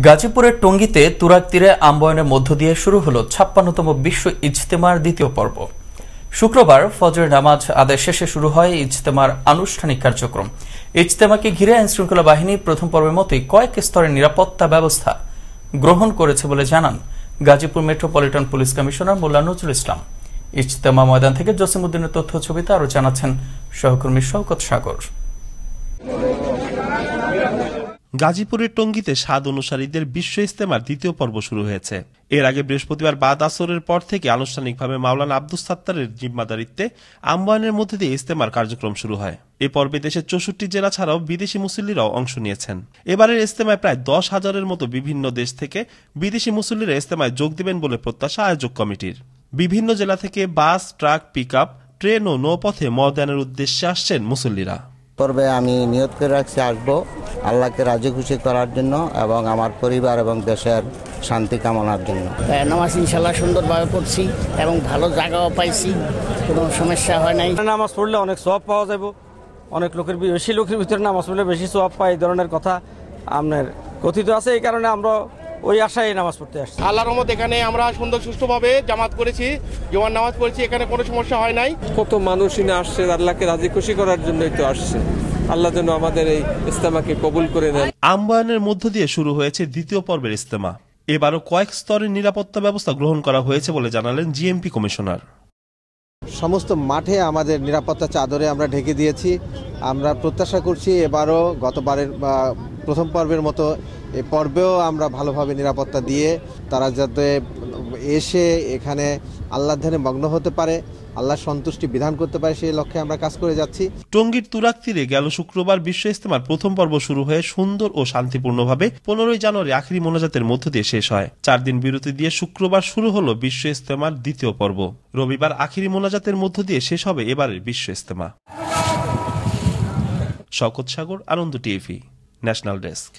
গাজীপুরের টঙ্গীতে তুরাগ তীরে আম্বয়নের মধ্য দিয়ে শুরু হলো ৫৬তম বিশ্ব ইজতেমার দ্বিতীয় পর্ব। শুক্রবার ফজরের নামাজ আদায় শেষে শুরু হয় ইজতেমার আনুষ্ঠানিক কার্যক্রম। ইজতেমাকে ঘিরে আইনশৃঙ্খলা বাহিনী প্রথম পর্বের মতোই কয়েক স্তরের নিরাপত্তা ব্যবস্থা গ্রহণ করেছে বলে জানান গাজীপুর মেট্রোপলিটন পুলিশ কমিশনার মোল্লা নজরুল ইসলাম। ইজতেমা ময়দান থেকে জসিমউদ্দিনের তথ্য ছবিতে আরো জানাচ্ছেন সহকর্মী শওকত সাগর। গাজীপুরের টঙ্গীতে ৭ অনুসারীদের বিশ্ব ইজতেমার দ্বিতীয় পর্ব শুরু হয়েছে। এর আগে বৃহস্পতিবার বাদ আসরের পর থেকে আনুষ্ঠানিকভাবে মাওলানা আব্দুস সাত্তারের জিম্মাদারিত্বে আম্বয়নের মধ্যে দিয়ে ইজতেমার কার্যক্রম শুরু হয়। এ পর্বে দেশের ৬৪ জেলা ছাড়াও বিদেশি মুসল্লিরাও অংশ নিয়েছেন। এবারের ইজতেমায় প্রায় ১০,০০০-এর মতো বিভিন্ন দেশ থেকে বিদেশি মুসল্লিরা ইজতেমায় যোগ দিবেন বলে প্রত্যাশা আয়োজক কমিটির। বিভিন্ন জেলা থেকে বাস, ট্রাক, পিকআপ, ট্রেন ও নৌপথে ময়দানের উদ্দেশ্যে আসছেন মুসল্লিরা। পর্বে আমি নিয়ত করে রাখছি আসবো আল্লাহকে রাজি খুশি করার জন্য এবং আমার পরিবার এবং দেশের শান্তি কামনার জন্য। নামাজ ইনশাল্লাহ সুন্দরভাবে পড়ছি এবং ভালো জায়গাও পাইছি, কোনো সমস্যা হয় নাই। নামাজ পড়লে অনেক সওয়াব পাওয়া যাবে, অনেক বেশি লোকের ভিতরে নামাজ পড়লে বেশি সওয়াব পায়, এই ধরনের কথা আপনার কথিত আছে। এই কারণে আমরা ওই আশায় নামাজ পড়তে আসছি। আল্লাহর রহমতে এখানে আমরা সুন্দর সুষ্ঠুভাবে জামাত করেছি, জুমার নামাজ পড়েছি, এখানে কোনো সমস্যা হয় নাই। কত মানুষই না আসছে আল্লাহকে রাজি খুশি করার জন্যই তো আসছে। আল্লাহ যেন আমাদের এই ইজতেমাকে কবুল করে নেন। আম্বয়নের মধ্য দিয়ে শুরু হয়েছে দ্বিতীয় পর্বের ইজতেমা। এবারও কয়েক স্তরের নিরাপত্তা ব্যবস্থা গ্রহণ করা হয়েছে বলে জানালেন জিএমপি কমিশনার। সমস্ত মাঠে আমাদের নিরাপত্তা চাদরে আমরা ঢেকে দিয়েছি। আমরা প্রত্যাশা করছি এবারও গতবারের প্রথম পর্বের মতো এ পর্বেও আমরা ভালোভাবে নিরাপত্তা দিয়ে তারা যাতে এসে এখানে আল্লাহর ধ্যানে মগ্ন হতে পারে, আল্লাহর সন্তুষ্টি বিধান করতে পারে, সেই লক্ষ্যে আমরা কাজ করে যাচ্ছি। টঙ্গীর তুরাগ তীরে গেল শুক্রবার বিশ্ব ইজতেমার প্রথম পর্ব শুরু হয়ে সুন্দর ও শান্তিপূর্ণভাবে ১৫ জানুয়ারি আখিরি মোনাজাতের মধ্য দিয়ে শেষ হয়। ৪ দিন বিরতি দিয়ে শুক্রবার শুরু হলো বিশ্ব ইজতেমার দ্বিতীয় পর্ব। রবিবার আখিরি মোনাজাতের মধ্য দিয়ে শেষ হবে এবারের বিশ্ব ইজতেমা। শওকত সাগর, আনন্দ টিভি, ন্যাশনাল ডেস্ক।